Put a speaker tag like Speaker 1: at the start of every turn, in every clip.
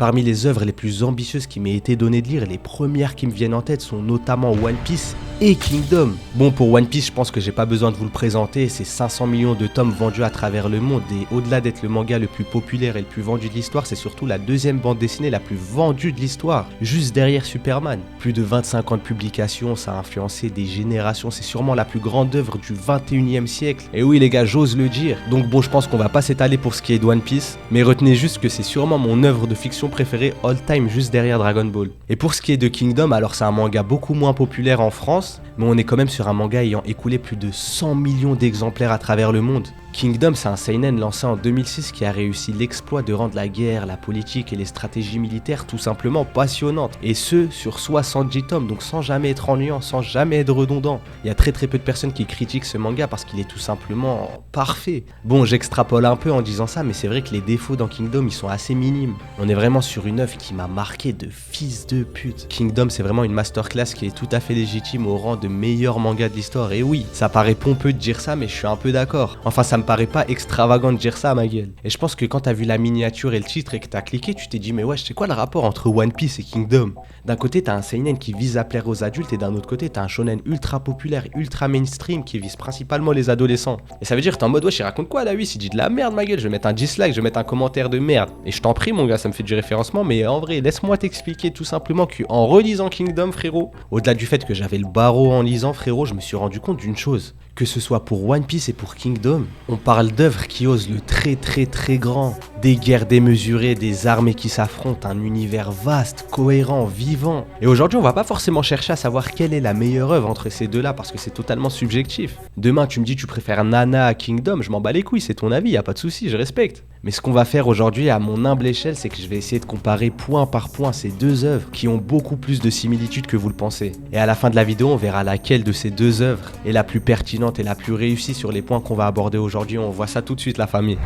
Speaker 1: Parmi les œuvres les plus ambitieuses qui m'aient été données de lire, les premières qui me viennent en tête sont notamment One Piece et Kingdom. Bon, pour One Piece, je pense que j'ai pas besoin de vous le présenter, c'est 500 millions de tomes vendus à travers le monde et au-delà d'être le manga le plus populaire et le plus vendu de l'histoire, c'est surtout la deuxième bande dessinée la plus vendue de l'histoire, juste derrière Superman. Plus de 25 ans de publication, ça a influencé des générations, c'est sûrement la plus grande œuvre du 21e siècle. Et oui les gars, j'ose le dire. Donc bon, je pense qu'on va pas s'étaler pour ce qui est de One Piece, mais retenez juste que c'est sûrement mon œuvre de fiction préférée all time juste derrière Dragon Ball. Et pour ce qui est de Kingdom, alors c'est un manga beaucoup moins populaire en France, mais on est quand même sur un manga ayant écoulé plus de 100 millions d'exemplaires à travers le monde. Kingdom, c'est un seinen lancé en 2006 qui a réussi l'exploit de rendre la guerre, la politique et les stratégies militaires tout simplement passionnantes. Et ce, sur 70 tomes, donc sans jamais être ennuyant, sans jamais être redondant. Il y a très peu de personnes qui critiquent ce manga parce qu'il est tout simplement parfait. Bon, j'extrapole un peu en disant ça, mais c'est vrai que les défauts dans Kingdom, ils sont assez minimes. On est vraiment sur une œuvre qui m'a marqué de fils de pute. Kingdom, c'est vraiment une masterclass qui est tout à fait légitime au rang de meilleur manga de l'histoire. Et oui, ça paraît pompeux de dire ça, mais je suis un peu d'accord. Enfin, ça me paraît pas extravagant de dire ça à ma gueule. Et je pense que quand t'as vu la miniature et le titre et que t'as cliqué, tu t'es dit mais wesh, c'est quoi le rapport entre One Piece et Kingdom? D'un côté t'as un seinen qui vise à plaire aux adultes et d'un autre côté t'as un shonen ultra populaire, ultra mainstream qui vise principalement les adolescents. Et ça veut dire que t'es en mode wesh, il raconte quoi là? Oui, il dit de la merde ma gueule, je vais mettre un dislike, je vais mettre un commentaire de merde. Et je t'en prie mon gars, ça me fait du référencement, mais en vrai laisse-moi t'expliquer tout simplement qu'en relisant Kingdom frérot, au-delà du fait que j'avais le barreau en lisant frérot, je me suis rendu compte d'une chose. Que ce soit pour One Piece et pour Kingdom, on parle d'œuvres qui osent le très grand. Des guerres démesurées, des armées qui s'affrontent, un univers vaste, cohérent, vivant. Et aujourd'hui, on va pas forcément chercher à savoir quelle est la meilleure œuvre entre ces deux-là parce que c'est totalement subjectif. Demain, tu me dis tu préfères Nana à Kingdom, je m'en bats les couilles, c'est ton avis, y a pas de souci, je respecte. Mais ce qu'on va faire aujourd'hui à mon humble échelle, c'est que je vais essayer de comparer point par point ces deux œuvres qui ont beaucoup plus de similitudes que vous le pensez. Et à la fin de la vidéo, on verra laquelle de ces deux œuvres est la plus pertinente et la plus réussie sur les points qu'on va aborder aujourd'hui. On voit ça tout de suite la famille.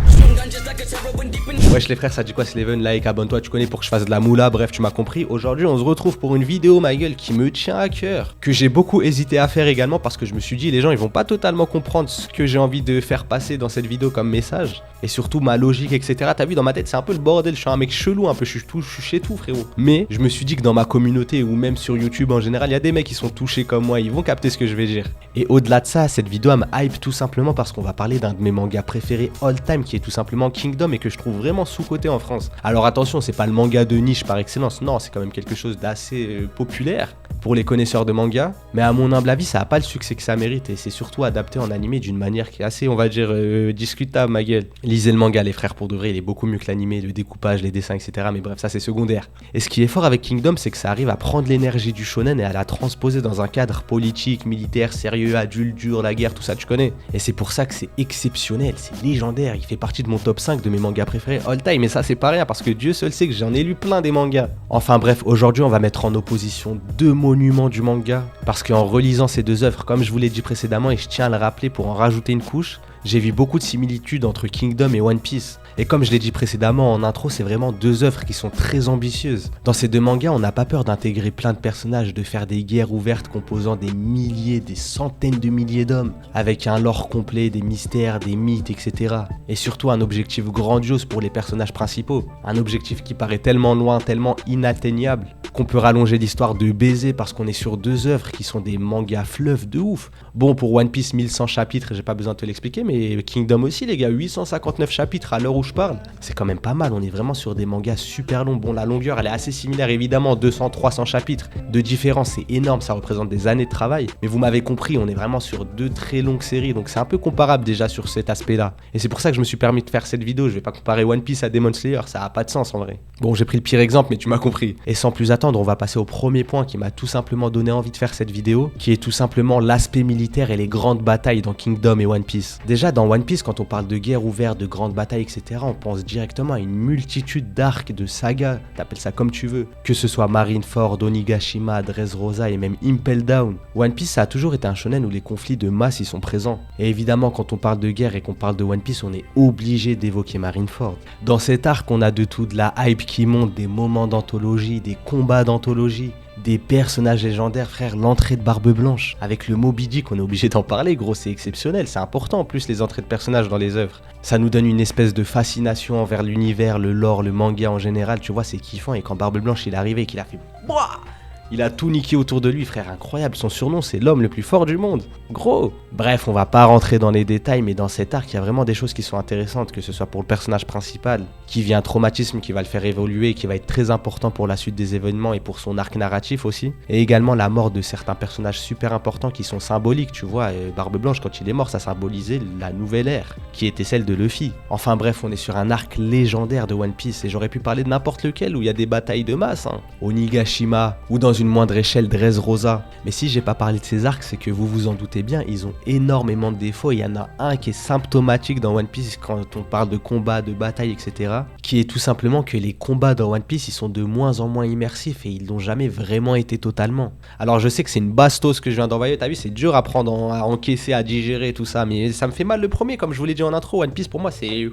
Speaker 1: Wesh les frères, ça dit quoi Sleven? Like, abonne-toi, tu connais pour que je fasse de la moula, bref tu m'as compris. Aujourd'hui on se retrouve pour une vidéo ma gueule qui me tient à cœur, que j'ai beaucoup hésité à faire également parce que je me suis dit les gens ils vont pas totalement comprendre ce que j'ai envie de faire passer dans cette vidéo comme message. Et surtout ma logique etc. T'as vu dans ma tête c'est un peu le bordel, je suis un mec chelou un peu, je suis chez tout frérot. Mais je me suis dit que dans ma communauté ou même sur YouTube en général, il y a des mecs qui sont touchés comme moi, ils vont capter ce que je vais dire. Et au-delà de ça, cette vidéo elle me hype tout simplement parce qu'on va parler d'un de mes mangas préférés all time qui est tout simplement Kingdom et que je trouve vraiment sous-coté en France. Alors attention, c'est pas le manga de niche par excellence, non, c'est quand même quelque chose d'assez populaire pour les connaisseurs de manga, mais à mon humble avis, ça a pas le succès que ça mérite et c'est surtout adapté en animé d'une manière qui est assez, on va dire, discutable ma gueule. Lisez le manga les frères pour de vrai, il est beaucoup mieux que l'animé, le découpage, les dessins, etc. Mais bref, ça c'est secondaire. Et ce qui est fort avec Kingdom, c'est que ça arrive à prendre l'énergie du shonen et à la transposer dans un cadre politique, militaire, sérieux, adulte, dur, la guerre, tout ça tu connais. Et c'est pour ça que c'est exceptionnel, c'est légendaire, il fait partie de mon top 5 de mes mangas préférés all time, et ça c'est pas rien parce que Dieu seul sait que j'en ai lu plein des mangas. Enfin bref, aujourd'hui on va mettre en opposition deux monuments du manga, parce qu'en relisant ces deux œuvres, comme je vous l'ai dit précédemment et je tiens à le rappeler pour en rajouter une couche, j'ai vu beaucoup de similitudes entre Kingdom et One Piece. Et comme je l'ai dit précédemment en intro, c'est vraiment deux œuvres qui sont très ambitieuses. Dans ces deux mangas, on n'a pas peur d'intégrer plein de personnages, de faire des guerres ouvertes composant des milliers, des centaines de milliers d'hommes, avec un lore complet, des mystères, des mythes, etc. Et surtout un objectif grandiose pour les personnages principaux. Un objectif qui paraît tellement loin, tellement inatteignable, qu'on peut rallonger l'histoire de baiser parce qu'on est sur deux œuvres qui sont des mangas fleuves de ouf. Bon, pour One Piece, 1100 chapitres, j'ai pas besoin de te l'expliquer, mais Kingdom aussi les gars, 859 chapitres à l'heure où je parle, c'est quand même pas mal, on est vraiment sur des mangas super longs. Bon, la longueur elle est assez similaire évidemment, 200-300 chapitres de différence, c'est énorme, ça représente des années de travail, mais vous m'avez compris, on est vraiment sur deux très longues séries, donc c'est un peu comparable déjà sur cet aspect là, et c'est pour ça que je me suis permis de faire cette vidéo. Je vais pas comparer One Piece à Demon Slayer, ça a pas de sens en vrai. Bon, j'ai pris le pire exemple mais tu m'as compris, et sans plus attendre on va passer au premier point qui m'a tout simplement donné envie de faire cette vidéo, qui est tout simplement l'aspect militaire et les grandes batailles dans Kingdom et One Piece. Déjà dans One Piece, quand on parle de guerre ouverte, de grandes batailles etc, on pense directement à une multitude d'arcs, de sagas, t'appelles ça comme tu veux, que ce soit Marineford, Onigashima, Dressrosa et même Impel Down. One Piece ça a toujours été un shonen où les conflits de masse y sont présents. Et évidemment quand on parle de guerre et qu'on parle de One Piece, on est obligé d'évoquer Marineford. Dans cet arc on a de tout, de la hype qui monte, des moments d'anthologie, des combats d'anthologie, Des personnages légendaires, frère, l'entrée de Barbe Blanche, avec le Moby Dick, on est obligé d'en parler, gros, c'est exceptionnel, c'est important en plus les entrées de personnages dans les œuvres. Ça nous donne une espèce de fascination envers l'univers, le lore, le manga en général, tu vois, c'est kiffant, et quand Barbe Blanche il est arrivé et qu'il a fait BOUAH, il a tout niqué autour de lui, frère, incroyable, son surnom c'est l'homme le plus fort du monde, gros. Bref, on va pas rentrer dans les détails, mais dans cet arc, il y a vraiment des choses qui sont intéressantes, que ce soit pour le personnage principal, qui vit un traumatisme qui va le faire évoluer, qui va être très important pour la suite des événements et pour son arc narratif aussi, et également la mort de certains personnages super importants qui sont symboliques, tu vois, Barbe Blanche quand il est mort, ça symbolisait la nouvelle ère, qui était celle de Luffy. Enfin bref, on est sur un arc légendaire de One Piece, et j'aurais pu parler de n'importe lequel où il y a des batailles de masse, hein. Onigashima, ou dans une moindre échelle Dressrosa. Mais si j'ai pas parlé de ces arcs, c'est que vous vous en doutez bien, ils ont énormément de défauts. Il y en a un qui est symptomatique dans One Piece quand on parle de combat, de bataille, etc. Qui est tout simplement que les combats dans One Piece, ils sont de moins en moins immersifs et ils n'ont jamais vraiment été totalement. Alors je sais que c'est une bastos que je viens d'envoyer, t'as vu, c'est dur à prendre, à encaisser, à digérer, tout ça. Mais ça me fait mal le premier, comme je vous l'ai dit en intro. One Piece pour moi c'est...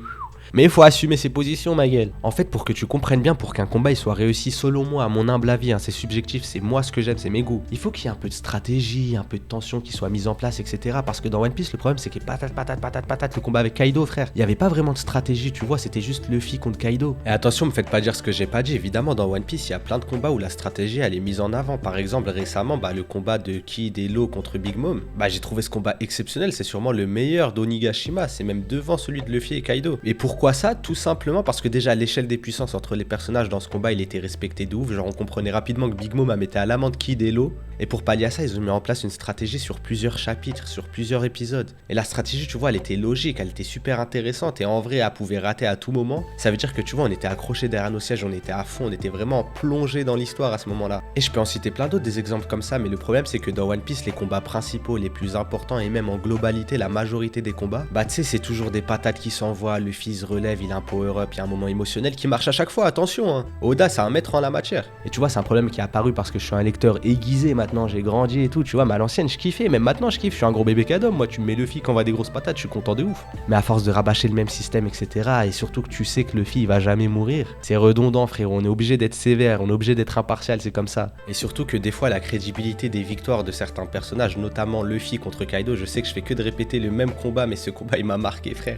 Speaker 1: Mais il faut assumer ses positions, ma gueule. En fait, pour que tu comprennes bien, pour qu'un combat il soit réussi, selon moi, à mon humble avis, hein, c'est subjectif, c'est moi ce que j'aime, c'est mes goûts. Il faut qu'il y ait un peu de stratégie, un peu de tension qui soit mise en place, etc. Parce que dans One Piece, le problème c'est que patate, le combat avec Kaido, frère. Il n'y avait pas vraiment de stratégie, tu vois, c'était juste Luffy contre Kaido. Et attention, me faites pas dire ce que j'ai pas dit. Évidemment, dans One Piece, il y a plein de combats où la stratégie elle est mise en avant. Par exemple, récemment, le combat de Kid et Law contre Big Mom. J'ai trouvé ce combat exceptionnel, c'est sûrement le meilleur d'Onigashima, c'est même devant celui de Luffy et Kaido. Et pourquoi ça? Tout simplement parce que déjà l'échelle des puissances entre les personnages dans ce combat il était respecté de ouf, genre on comprenait rapidement que Big Mom mettait à l'amende Kid et Law, et pour pallier à ça ils ont mis en place une stratégie sur plusieurs chapitres, sur plusieurs épisodes, et la stratégie tu vois elle était logique, elle était super intéressante, et en vrai elle pouvait rater à tout moment. Ça veut dire que tu vois on était accrochés derrière nos sièges, on était à fond, on était vraiment plongé dans l'histoire à ce moment là, et je peux en citer plein d'autres des exemples comme ça, mais le problème c'est que dans One Piece les combats principaux les plus importants et même en globalité la majorité des combats, tu sais c'est toujours des patates qui s'envoient, Luffy se relève, il a un power up, il y a un moment émotionnel qui marche à chaque fois, attention hein. Oda c'est un maître en la matière. Et tu vois c'est un problème qui est apparu parce que je suis un lecteur aiguisé maintenant, j'ai grandi et tout, tu vois, mais à l'ancienne je kiffais, même maintenant je kiffe, je suis un gros bébé cadom, moi tu me mets Luffy quand on voit des grosses patates, je suis content de ouf. Mais à force de rabâcher le même système etc, et surtout que tu sais que Luffy il va jamais mourir, c'est redondant frérot, on est obligé d'être sévère, on est obligé d'être impartial, c'est comme ça. Et surtout que des fois la crédibilité des victoires de certains personnages, notamment Luffy contre Kaido, je sais que je fais que de répéter le même combat, mais ce combat il m'a marqué frère.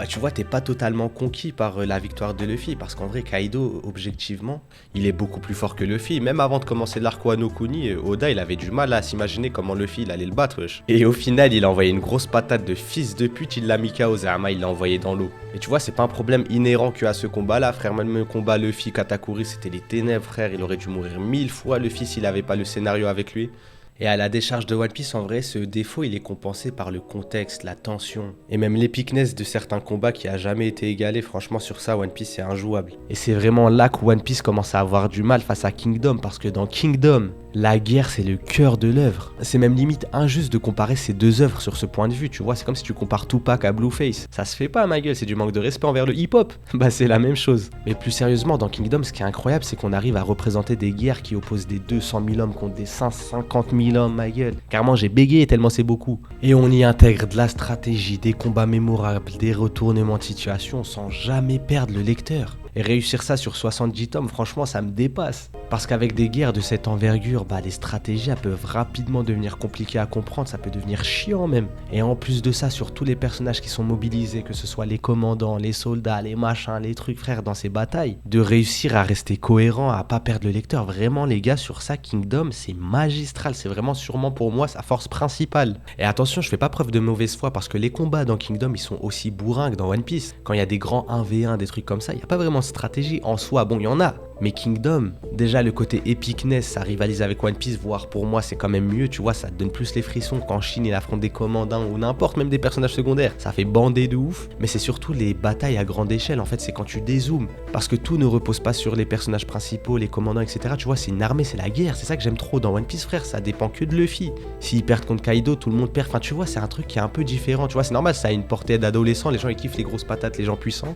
Speaker 1: Tu vois t'es pas totalement conquis par la victoire de Luffy, parce qu'en vrai Kaido objectivement il est beaucoup plus fort que Luffy. Même avant de commencer l'arc Wano Kuni, Oda il avait du mal à s'imaginer comment Luffy il allait le battre wesh. Et au final il a envoyé une grosse patate de fils de pute, il l'a mis KO, Zama il l'a envoyé dans l'eau. Et tu vois c'est pas un problème inhérent que à ce combat là frère, même le combat Luffy Katakuri c'était les ténèbres frère, il aurait dû mourir 1000 fois Luffy s'il avait pas le scénario avec lui. Et à la décharge de One Piece, en vrai, ce défaut, il est compensé par le contexte, la tension, et même l'épicness de certains combats qui a jamais été égalé. Franchement, sur ça, One Piece, c'est injouable. Et c'est vraiment là que One Piece commence à avoir du mal face à Kingdom, parce que dans Kingdom, la guerre, c'est le cœur de l'œuvre. C'est même limite injuste de comparer ces deux œuvres sur ce point de vue, tu vois. C'est comme si tu compares Tupac à Blueface. Ça se fait pas, ma gueule, c'est du manque de respect envers le hip-hop. C'est la même chose. Mais plus sérieusement, dans Kingdom, ce qui est incroyable, c'est qu'on arrive à représenter des guerres qui opposent des 200 000 hommes contre des 150 000 hommes, ma gueule. Carrément, j'ai bégayé tellement c'est beaucoup. Et on y intègre de la stratégie, des combats mémorables, des retournements de situation sans jamais perdre le lecteur. Et réussir ça sur 70 tomes, franchement, ça me dépasse. Parce qu'avec des guerres de cette envergure, les stratégies elles peuvent rapidement devenir compliquées à comprendre, ça peut devenir chiant même. Et en plus de ça, sur tous les personnages qui sont mobilisés, que ce soit les commandants, les soldats, les machins, les trucs, frère, dans ces batailles, de réussir à rester cohérent, à pas perdre le lecteur, vraiment les gars, sur ça, Kingdom, c'est magistral, c'est vraiment sûrement pour moi sa force principale. Et attention, je fais pas preuve de mauvaise foi, parce que les combats dans Kingdom, ils sont aussi bourrins que dans One Piece. Quand il y a des grands 1v1, des trucs comme ça, il y a pas vraiment de stratégie en soi, bon, il y en a. Mais Kingdom, déjà le côté epicness, ça rivalise avec One Piece, voire pour moi c'est quand même mieux, tu vois, ça te donne plus les frissons quand Shin il affronte des commandants ou n'importe, même des personnages secondaires, ça fait bander de ouf. Mais c'est surtout les batailles à grande échelle, en fait c'est quand tu dézoomes, parce que tout ne repose pas sur les personnages principaux, les commandants, etc. Tu vois, c'est une armée, c'est la guerre, c'est ça que j'aime trop dans One Piece, frère, ça dépend que de Luffy. S'ils perdent contre Kaido, tout le monde perd, enfin tu vois, c'est un truc qui est un peu différent, tu vois, c'est normal, ça a une portée d'adolescent, les gens ils kiffent les grosses patates, les gens puissants.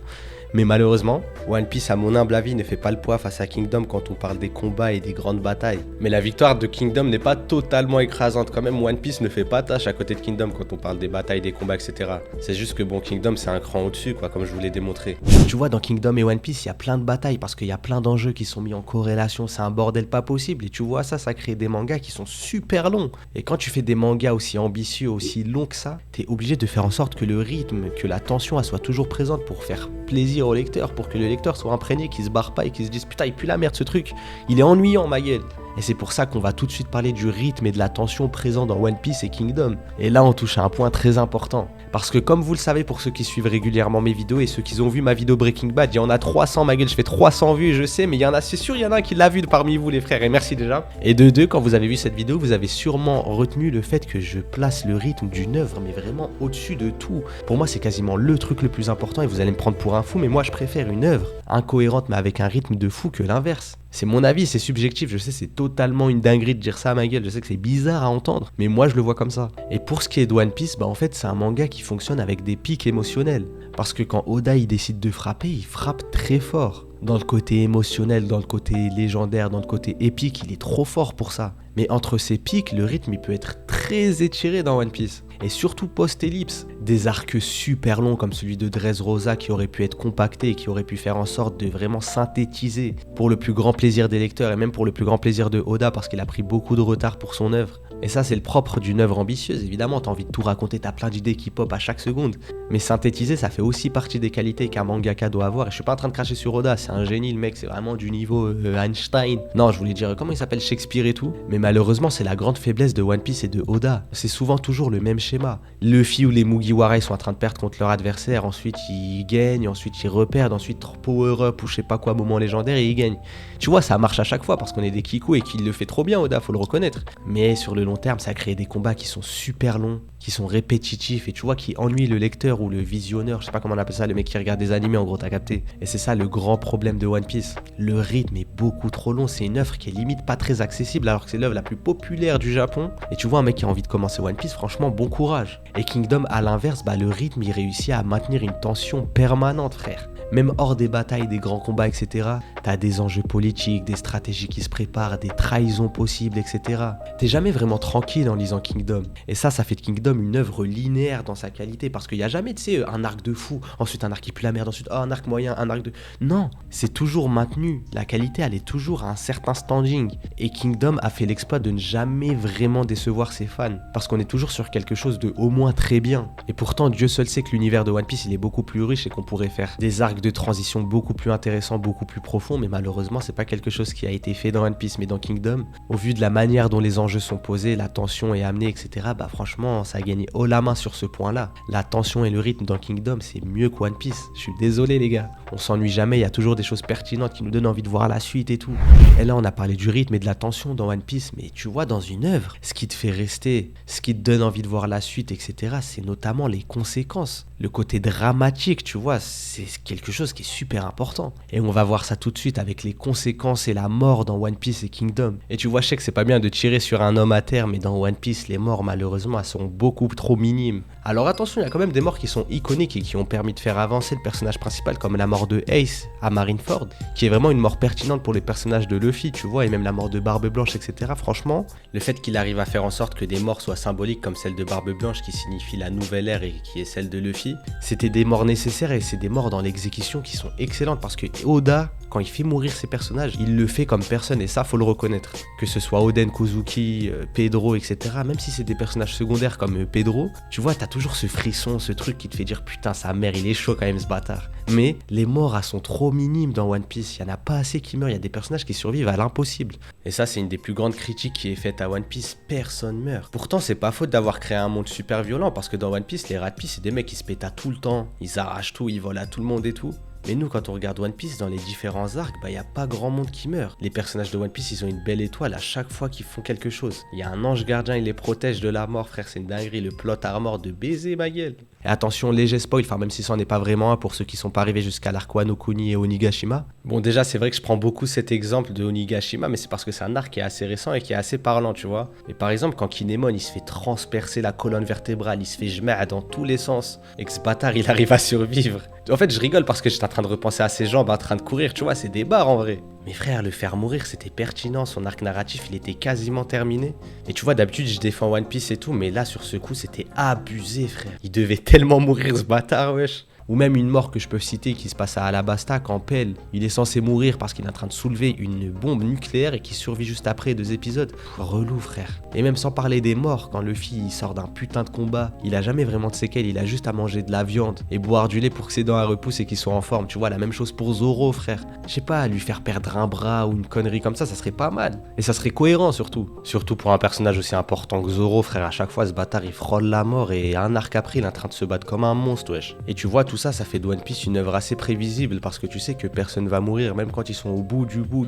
Speaker 1: Mais malheureusement, One Piece, à mon humble avis, ne fait pas le poids face face à Kingdom quand on parle des combats et des grandes batailles. Mais la victoire de Kingdom n'est pas totalement écrasante quand même. One Piece ne fait pas tâche à côté de Kingdom quand on parle des batailles, des combats, etc. C'est juste que bon, Kingdom c'est un cran au-dessus, quoi, comme je vous l'ai démontré. Tu vois, dans Kingdom et One Piece, il y a plein de batailles parce qu'il y a plein d'enjeux qui sont mis en corrélation. C'est un bordel pas possible. Et tu vois, ça crée des mangas qui sont super longs. Et quand tu fais des mangas aussi ambitieux, aussi longs que ça, t'es obligé de faire en sorte que le rythme, que la tension, elle soit toujours présente pour faire plaisir au lecteur, pour que le lecteur soit imprégné, qu'il se barre pas et qu'il se dise putain, il pue la merde ce truc. Il est ennuyant, ma gueule. Et c'est pour ça qu'on va tout de suite parler du rythme et de la tension présent dans One Piece et Kingdom. Et là, on touche à un point très important. Parce que comme vous le savez, pour ceux qui suivent régulièrement mes vidéos et ceux qui ont vu ma vidéo Breaking Bad, il y en a 300, ma gueule, je fais 300 vues, je sais, mais il y en a, c'est sûr, il y en a un qui l'a vu parmi vous les frères, et merci déjà. Et de deux, quand vous avez vu cette vidéo, vous avez sûrement retenu le fait que je place le rythme d'une œuvre, mais vraiment au-dessus de tout. Pour moi, c'est quasiment le truc le plus important, et vous allez me prendre pour un fou, mais moi, je préfère une œuvre incohérente, mais avec un rythme de fou que l'inverse. C'est mon avis, c'est subjectif, je sais, c'est totalement une dinguerie de dire ça à ma gueule, je sais que c'est bizarre à entendre, mais moi je le vois comme ça. Et pour ce qui est de One Piece, en fait c'est un manga qui fonctionne avec des pics émotionnels. Parce que quand Oda il décide de frapper, il frappe très fort. Dans le côté émotionnel, dans le côté légendaire, dans le côté épique, il est trop fort pour ça. Mais entre ces pics, le rythme il peut être très étiré dans One Piece. Et surtout post-ellipse, des arcs super longs comme celui de Dressrosa qui aurait pu être compacté et qui aurait pu faire en sorte de vraiment synthétiser pour le plus grand plaisir des lecteurs et même pour le plus grand plaisir de Oda parce qu'il a pris beaucoup de retard pour son œuvre. Et ça c'est le propre d'une œuvre ambitieuse, évidemment t'as envie de tout raconter, t'as plein d'idées qui pop à chaque seconde. Mais synthétiser ça fait aussi partie des qualités qu'un mangaka doit avoir. Et je suis pas en train de cracher sur Oda, c'est un génie le mec, c'est vraiment du niveau Einstein. Non, je voulais dire comment il s'appelle, Shakespeare et tout. Mais malheureusement c'est la grande faiblesse de One Piece et de Oda. C'est souvent toujours le même schéma. Luffy ou les Mugiwara ils sont en train de perdre contre leur adversaire, ensuite ils gagnent, ensuite ils reperdent, ensuite power up ou je sais pas quoi, moment légendaire et ils gagnent. Tu vois, ça marche à chaque fois parce qu'on est des kikou et qu'il le fait trop bien Oda, faut le reconnaître. Mais sur le long terme, ça crée des combats qui sont super longs, qui sont répétitifs et tu vois qui ennuient le lecteur ou le visionneur, je sais pas comment on appelle ça, le mec qui regarde des animés en gros, t'as capté. Et c'est ça le grand problème de One Piece. Le rythme est beaucoup trop long, c'est une œuvre qui est limite pas très accessible alors que c'est l'œuvre la plus populaire du Japon. Et tu vois un mec qui a envie de commencer One Piece, franchement bon courage. Et Kingdom à l'inverse, le rythme il réussit à maintenir une tension permanente frère. Même hors des batailles, des grands combats, etc. T'as des enjeux politiques, des stratégies qui se préparent, des trahisons possibles, etc. T'es jamais vraiment tranquille en lisant Kingdom. Et ça fait de Kingdom une œuvre linéaire dans sa qualité. Parce qu'il n'y a jamais, tu sais, un arc de fou, ensuite un arc qui pue la merde, ensuite un arc moyen, un arc de... Non, c'est toujours maintenu. La qualité, elle est toujours à un certain standing. Et Kingdom a fait l'exploit de ne jamais vraiment décevoir ses fans. Parce qu'on est toujours sur quelque chose de au moins très bien. Et pourtant, Dieu seul sait que l'univers de One Piece, il est beaucoup plus riche et qu'on pourrait faire des arcs de transition beaucoup plus intéressants, beaucoup plus profonds, mais malheureusement c'est pas quelque chose qui a été fait dans One Piece. Mais dans Kingdom, au vu de la manière dont les enjeux sont posés, la tension est amenée, etc., franchement ça a gagné haut la main sur ce point là. La tension et le rythme dans Kingdom c'est mieux que One Piece, je suis désolé les gars, on s'ennuie jamais, il y a toujours des choses pertinentes qui nous donnent envie de voir la suite et tout. Et là on a parlé du rythme et de la tension dans One Piece, mais tu vois dans une œuvre, ce qui te fait rester, ce qui te donne envie de voir la suite, etc., c'est notamment les conséquences. Le côté dramatique, tu vois, c'est quelque chose qui est super important. Et on va voir ça tout de suite avec les conséquences et la mort dans One Piece et Kingdom. Et tu vois, je sais que c'est pas bien de tirer sur un homme à terre, mais dans One Piece, les morts, malheureusement, elles sont beaucoup trop minimes. Alors attention, il y a quand même des morts qui sont iconiques et qui ont permis de faire avancer le personnage principal, comme la mort de Ace à Marineford, qui est vraiment une mort pertinente pour les personnages de Luffy, tu vois, et même la mort de Barbe Blanche, etc. Franchement, le fait qu'il arrive à faire en sorte que des morts soient symboliques, comme celle de Barbe Blanche, qui signifie la nouvelle ère et qui est celle de Luffy, c'était des morts nécessaires et c'est des morts dans l'exécution qui sont excellentes parce que Oda, quand il fait mourir ses personnages, il le fait comme personne et ça faut le reconnaître. Que ce soit Oden, Kozuki, Pedro, etc. Même si c'est des personnages secondaires comme Pedro, tu vois, t'as toujours ce frisson, ce truc qui te fait dire putain sa mère il est chaud quand même ce bâtard. Mais les morts elles sont trop minimes dans One Piece, il y en a pas assez qui meurent, il y a des personnages qui survivent à l'impossible. Et ça c'est une des plus grandes critiques qui est faite à One Piece, personne meurt. Pourtant c'est pas faute d'avoir créé un monde super violent parce que dans One Piece les Rat Piece c'est des mecs qui se pètent à tout le temps, ils arrachent tout, ils volent à tout le monde et tout. Mais nous, quand on regarde One Piece, dans les différents arcs, y a pas grand monde qui meurt. Les personnages de One Piece, ils ont une belle étoile à chaque fois qu'ils font quelque chose. Il y a un ange gardien, il les protège de la mort, frère, c'est une dinguerie. Le plot armor de baiser, ma gueule. Et attention, léger spoil, même si ça n'en est pas vraiment un pour ceux qui sont pas arrivés jusqu'à l'arc Wano Kuni et Onigashima. Bon, déjà, c'est vrai que je prends beaucoup cet exemple de Onigashima, mais c'est parce que c'est un arc qui est assez récent et qui est assez parlant, tu vois. Et par exemple, quand Kinemon, il se fait transpercer la colonne vertébrale, il se fait jmeh dans tous les sens, et que ce bâtard, il arrive à survivre. En fait, je rigole parce que j'étais en train de repenser à ses jambes en train de courir, tu vois, c'est des barres en vrai. Mais frère, le faire mourir, c'était pertinent, son arc narratif, il était quasiment terminé. Et tu vois, d'habitude, je défends One Piece et tout, mais là, sur ce coup, c'était abusé, frère. Il devait tellement mourir, ce bâtard, wesh. Ou même une mort que je peux citer qui se passe à Alabasta quand Pell, il est censé mourir parce qu'il est en train de soulever une bombe nucléaire et qui survit juste après 2 épisodes. Relou, frère. Et même sans parler des morts, quand Luffy il sort d'un putain de combat, il a jamais vraiment de séquelles, il a juste à manger de la viande et boire du lait pour que ses dents repoussent et qu'il soit en forme. Tu vois, la même chose pour Zoro, frère. Je sais pas, lui faire perdre un bras ou une connerie comme ça serait pas mal. Et ça serait cohérent surtout. Surtout pour un personnage aussi important que Zoro, frère. À chaque fois, ce bâtard il frôle la mort et un arc après, il est en train de se battre comme un monstre, wesh. Et tu vois, tout ça, ça fait de One Piece une œuvre assez prévisible parce que tu sais que personne va mourir, même quand ils sont au bout du bout,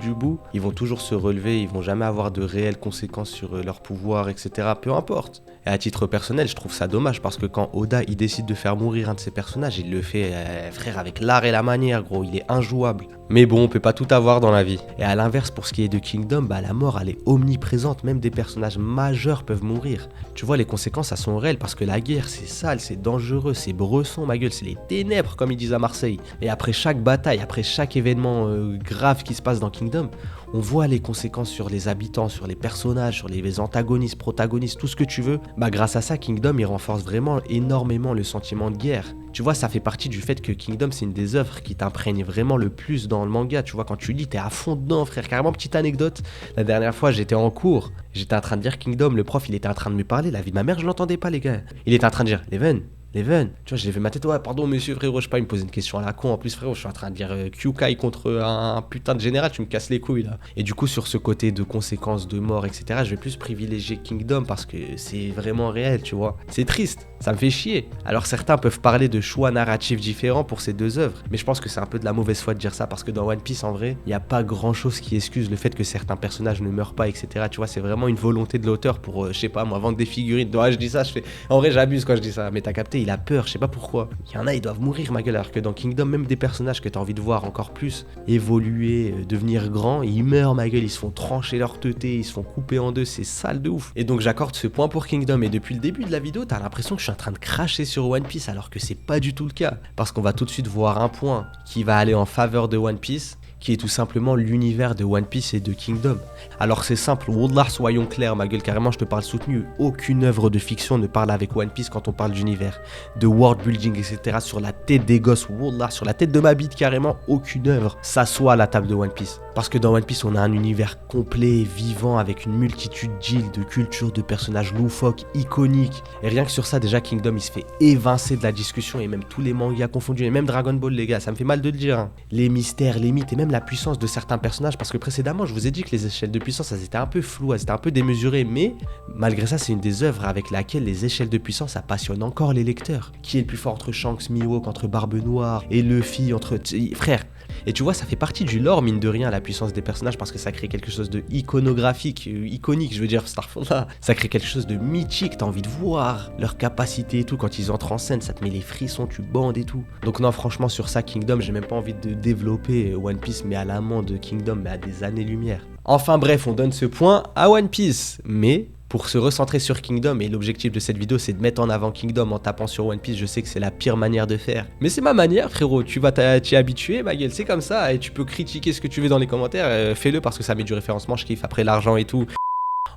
Speaker 1: ils vont toujours se relever, ils vont jamais avoir de réelles conséquences sur leur pouvoir, etc. Peu importe. Et à titre personnel, je trouve ça dommage parce que quand Oda il décide de faire mourir un de ses personnages, il le fait, frère, avec l'art et la manière, gros, il est injouable. Mais bon, on peut pas tout avoir dans la vie. Et à l'inverse, pour ce qui est de Kingdom, bah la mort elle est omniprésente, même des personnages majeurs peuvent mourir. Tu vois, les conséquences elles sont réelles parce que la guerre c'est sale, c'est dangereux, c'est bresson, ma gueule, c'est les ténèbres comme ils disent à Marseille. Et après chaque bataille, après chaque événement grave qui se passe dans Kingdom, on voit les conséquences sur les habitants, sur les personnages, sur les antagonistes, protagonistes, tout ce que tu veux. Bah grâce à ça, Kingdom il renforce vraiment énormément le sentiment de guerre. Tu vois, ça fait partie du fait que Kingdom c'est une des œuvres qui t'imprègne vraiment le plus dans le manga. Tu vois, quand tu lis, t'es à fond dedans, frère. Carrément, petite anecdote, la dernière fois j'étais en cours, j'étais en train de dire Kingdom, le prof il était en train de me parler, la vie de ma mère je l'entendais pas les gars. Il était en train de dire, Leven, tu vois, j'ai fait ma tête, ouais, pardon monsieur frérot, je sais pas, il me posait une question à la con, en plus frérot, je suis en train de dire Kyukai contre un putain de général, tu me casses les couilles là. Et du coup, sur ce côté de conséquences, de mort, etc., je vais plus privilégier Kingdom parce que c'est vraiment réel, tu vois. C'est triste, ça me fait chier. Alors certains peuvent parler de choix narratifs différents pour ces 2 œuvres, mais je pense que c'est un peu de la mauvaise foi de dire ça parce que dans One Piece, en vrai, il n'y a pas grand chose qui excuse le fait que certains personnages ne meurent pas, etc. Tu vois, c'est vraiment une volonté de l'auteur pour, je sais pas moi, vendre des figurines. Ouais, je dis ça, en vrai, j'abuse quand je dis ça, mais t'as capté, il a peur, je sais pas pourquoi. Il y en a, ils doivent mourir, ma gueule, alors que dans Kingdom, même des personnages que t'as envie de voir encore plus évoluer, devenir grands, ils meurent, ma gueule, ils se font trancher leur teuté, ils se font couper en 2, c'est sale de ouf. Et donc j'accorde ce point pour Kingdom, et depuis le début de la vidéo, t'as l'impression que je suis en train de cracher sur One Piece, alors que c'est pas du tout le cas. Parce qu'on va tout de suite voir un point qui va aller en faveur de One Piece, qui est tout simplement l'univers de One Piece et de Kingdom. Alors c'est simple, Wallah, soyons clairs, ma gueule, carrément je te parle soutenu, aucune œuvre de fiction ne parle avec One Piece quand on parle d'univers, de world building, etc. Sur la tête des gosses, Wallah, sur la tête de ma bite, carrément, aucune œuvre s'assoit à la table de One Piece. Parce que dans One Piece, on a un univers complet, vivant, avec une multitude d'îles, de cultures, de personnages loufoques, iconiques. Et rien que sur ça, déjà, Kingdom, il se fait évincer de la discussion, et même tous les mangas confondus, et même Dragon Ball, les gars, ça me fait mal de le dire. Hein. Les mystères, les mythes, et même la puissance de certains personnages, parce que précédemment, je vous ai dit que les échelles de puissance, elles étaient un peu floues, elles étaient un peu démesurées, mais malgré ça, c'est une des œuvres avec laquelle les échelles de puissance, ça passionne encore les lecteurs. Qui est le plus fort entre Shanks, Mihawk, entre Barbe Noire, et Luffy, entre... Frère. Et tu vois, ça fait partie du lore, mine de rien, la puissance des personnages, parce que ça crée quelque chose de iconographique, iconique, je veux dire, Starfall. Ça crée quelque chose de mythique, t'as envie de voir leur capacité et tout, quand ils entrent en scène, ça te met les frissons, tu bandes et tout. Donc non, franchement, sur ça, Kingdom, j'ai même pas envie de développer One Piece, mais à l'amant de Kingdom, mais à des années-lumière. Enfin bref, on donne ce point à One Piece, mais... Pour se recentrer sur Kingdom, et l'objectif de cette vidéo c'est de mettre en avant Kingdom en tapant sur One Piece, je sais que c'est la pire manière de faire. Mais c'est ma manière frérot, tu vas t'y habituer ma gueule, c'est comme ça, et tu peux critiquer ce que tu veux dans les commentaires, fais-le parce que ça met du référencement, je kiffe, après l'argent et tout.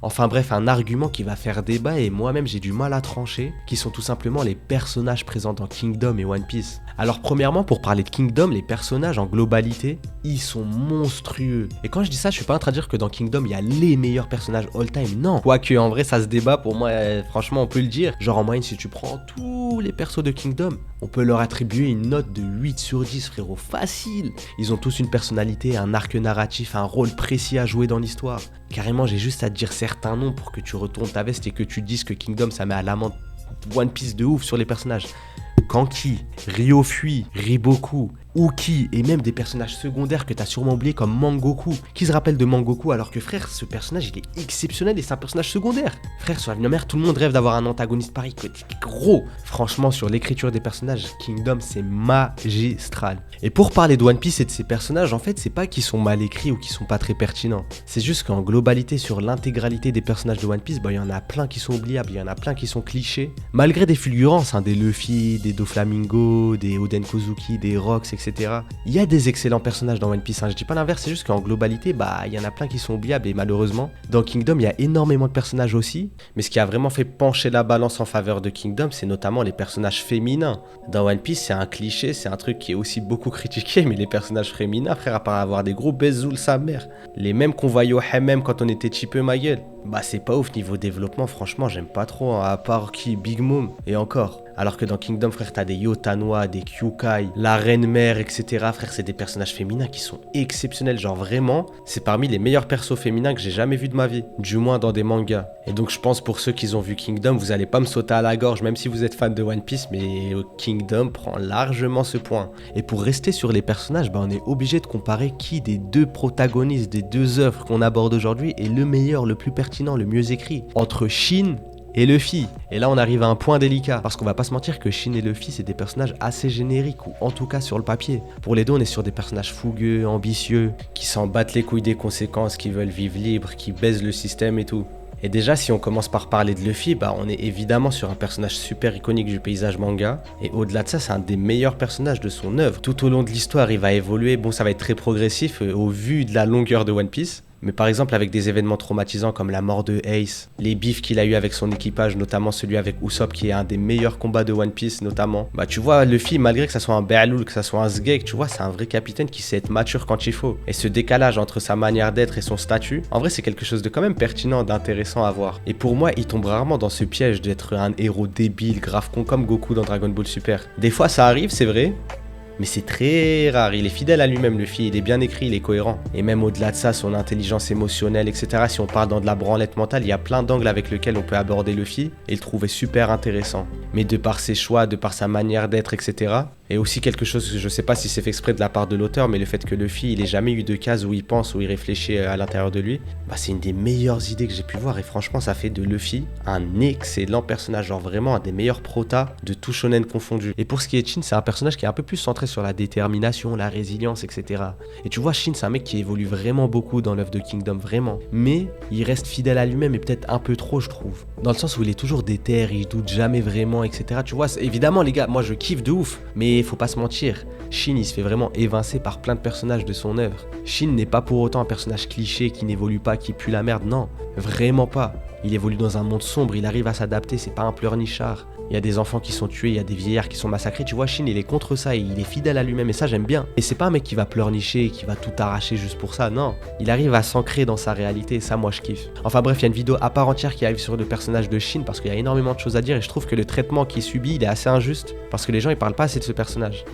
Speaker 1: Enfin bref, un argument qui va faire débat et moi-même j'ai du mal à trancher, qui sont tout simplement les personnages présents dans Kingdom et One Piece. Alors premièrement, pour parler de Kingdom, les personnages en globalité, ils sont monstrueux. Et quand je dis ça, je suis pas en train de dire que dans Kingdom, il y a les meilleurs personnages all-time, non. Quoique en vrai, ça se débat, pour moi, franchement, on peut le dire. Genre en moyenne, si tu prends tous les persos de Kingdom, on peut leur attribuer une note de 8 sur 10, frérot, facile. Ils ont tous une personnalité, un arc narratif, un rôle précis à jouer dans l'histoire. Carrément, j'ai juste à te dire certains noms pour que tu retournes ta veste et que tu dises que Kingdom, ça met à l'amende One Piece de ouf sur les personnages. Kanki, Ryofui, Riboku, Uki et même des personnages secondaires que t'as sûrement oublié comme Mangoku. Qui se rappelle de Mangoku alors que frère, ce personnage il est exceptionnel et c'est un personnage secondaire. Frère, sur la vie de ma mère, tout le monde rêve d'avoir un antagoniste pareil. Gros, franchement, sur l'écriture des personnages, Kingdom c'est magistral. Et pour parler de One Piece et de ses personnages, en fait, c'est pas qu'ils sont mal écrits ou qu'ils sont pas très pertinents. C'est juste qu'en globalité, sur l'intégralité des personnages de One Piece, bah, y en a plein qui sont oubliables, il y en a plein qui sont clichés. Malgré des fulgurances, hein, des Luffy, des Doflamingo, des Oden Kozuki, des Rocks, etc. etc. Il y a des excellents personnages dans One Piece, hein. Je dis pas l'inverse, c'est juste qu'en globalité, il y en a plein qui sont oubliables et malheureusement, dans Kingdom, il y a énormément de personnages aussi. Mais ce qui a vraiment fait pencher la balance en faveur de Kingdom, c'est notamment les personnages féminins. Dans One Piece, c'est un cliché, c'est un truc qui est aussi beaucoup critiqué, mais les personnages féminins, frère, à part avoir des gros bezouls sa mère, les mêmes qu'on voyait au Hammam quand on était cheapeux, ma gueule. C'est pas ouf niveau développement, franchement, j'aime pas trop, hein, à part qui, Big Mom, et encore. Alors que dans Kingdom, frère, t'as des Yotanwa, des Kyukai, la Reine Mère, etc. Frère, c'est des personnages féminins qui sont exceptionnels. Genre vraiment, c'est parmi les meilleurs persos féminins que j'ai jamais vus de ma vie. Du moins dans des mangas. Et donc je pense pour ceux qui ont vu Kingdom, vous allez pas me sauter à la gorge, même si vous êtes fan de One Piece, mais Kingdom prend largement ce point. Et pour rester sur les personnages, on est obligé de comparer qui des deux protagonistes des deux œuvres qu'on aborde aujourd'hui est le meilleur, le plus pertinent, le mieux écrit. Entre Shin et Luffy. Et là on arrive à un point délicat, parce qu'on va pas se mentir que Shin et Luffy c'est des personnages assez génériques, ou en tout cas sur le papier. Pour les deux on est sur des personnages fougueux, ambitieux, qui s'en battent les couilles des conséquences, qui veulent vivre libre, qui baisent le système et tout. Et déjà si on commence par parler de Luffy, on est évidemment sur un personnage super iconique du paysage manga, et au-delà de ça c'est un des meilleurs personnages de son œuvre. Tout au long de l'histoire il va évoluer, ça va être très progressif au vu de la longueur de One Piece. Mais par exemple avec des événements traumatisants comme la mort de Ace, les bifs qu'il a eu avec son équipage, notamment celui avec Usopp qui est un des meilleurs combats de One Piece notamment. Tu vois Luffy, malgré que ça soit un Be'aloul, que ça soit un Sgek, tu vois c'est un vrai capitaine qui sait être mature quand il faut. Et ce décalage entre sa manière d'être et son statut, en vrai c'est quelque chose de quand même pertinent, d'intéressant à voir. Et pour moi il tombe rarement dans ce piège d'être un héros débile, grave con comme Goku dans Dragon Ball Super. Des fois ça arrive c'est vrai, mais c'est très rare, il est fidèle à lui-même Luffy, il est bien écrit, il est cohérent. Et même au-delà de ça, son intelligence émotionnelle, etc. Si on parle dans de la branlette mentale, il y a plein d'angles avec lesquels on peut aborder Luffy et le trouver super intéressant. Mais de par ses choix, de par sa manière d'être, etc. Et aussi quelque chose, je sais pas si c'est fait exprès de la part de l'auteur, mais le fait que Luffy, il ait jamais eu de case où il pense, où il réfléchit à l'intérieur de lui, c'est une des meilleures idées que j'ai pu voir. Et franchement, ça fait de Luffy un excellent personnage, genre vraiment un des meilleurs protas de tout shonen confondu. Et pour ce qui est de Shin, c'est un personnage qui est un peu plus centré sur la détermination, la résilience, etc. Et tu vois, Shin, c'est un mec qui évolue vraiment beaucoup dans l'œuvre de Kingdom, vraiment. Mais il reste fidèle à lui-même et peut-être un peu trop, je trouve. Dans le sens où il est toujours déter, il doute jamais vraiment, etc. Tu vois, évidemment, les gars, moi je kiffe de ouf, mais faut pas se mentir, Shin il se fait vraiment évincer par plein de personnages de son œuvre. Shin n'est pas pour autant un personnage cliché qui n'évolue pas, qui pue la merde, non, vraiment pas. Il évolue dans un monde sombre, il arrive à s'adapter, c'est pas un pleurnichard. Il y a des enfants qui sont tués, il y a des vieillards qui sont massacrés, tu vois, Shin il est contre ça et il est fidèle à lui-même et ça j'aime bien. Et c'est pas un mec qui va pleurnicher et qui va tout arracher juste pour ça, non. Il arrive à s'ancrer dans sa réalité et ça moi je kiffe. Enfin bref, il y a une vidéo à part entière qui arrive sur le personnage de Shin parce qu'il y a énormément de choses à dire et je trouve que le traitement qu'il subit il est assez injuste parce que les gens ils parlent pas assez de ce personnage.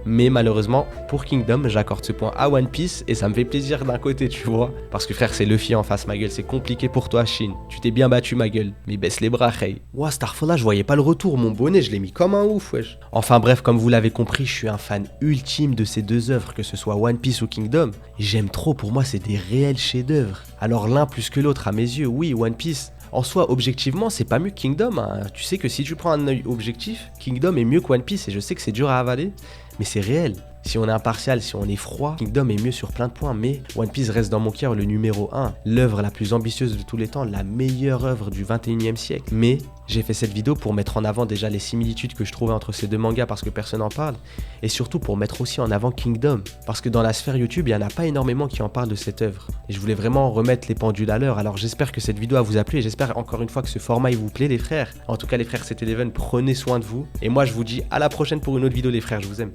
Speaker 1: Mais malheureusement, pour Kingdom, j'accorde ce point à One Piece et ça me fait plaisir d'un côté, tu vois. Parce que frère, c'est Luffy en face, ma gueule, c'est compliqué pour toi, Shin. Tu t'es bien battu, ma gueule. Mais baisse les bras, hey. Ouah, Starfall là, je voyais pas le retour, mon bonnet, je l'ai mis comme un ouf, wesh. Enfin bref, comme vous l'avez compris, je suis un fan ultime de ces deux œuvres, que ce soit One Piece ou Kingdom. J'aime trop, pour moi, c'est des réels chefs-d'œuvre. Alors l'un plus que l'autre, à mes yeux, oui, One Piece. En soi, objectivement, c'est pas mieux que Kingdom, hein. Tu sais que si tu prends un œil objectif, Kingdom est mieux que One Piece et je sais que c'est dur à avaler, mais c'est réel. Si on est impartial, si on est froid, Kingdom est mieux sur plein de points, mais One Piece reste dans mon cœur le numéro 1, l'œuvre la plus ambitieuse de tous les temps, la meilleure œuvre du 21e siècle. Mais j'ai fait cette vidéo pour mettre en avant déjà les similitudes que je trouvais entre ces deux mangas parce que personne n'en parle, et surtout pour mettre aussi en avant Kingdom, parce que dans la sphère YouTube, il n'y en a pas énormément qui en parlent de cette œuvre. Et je voulais vraiment remettre les pendules à l'heure, alors j'espère que cette vidéo vous a plu et j'espère encore une fois que ce format il vous plaît les frères. En tout cas les frères, c'était Eleven, prenez soin de vous, et moi je vous dis à la prochaine pour une autre vidéo les frères, je vous aime.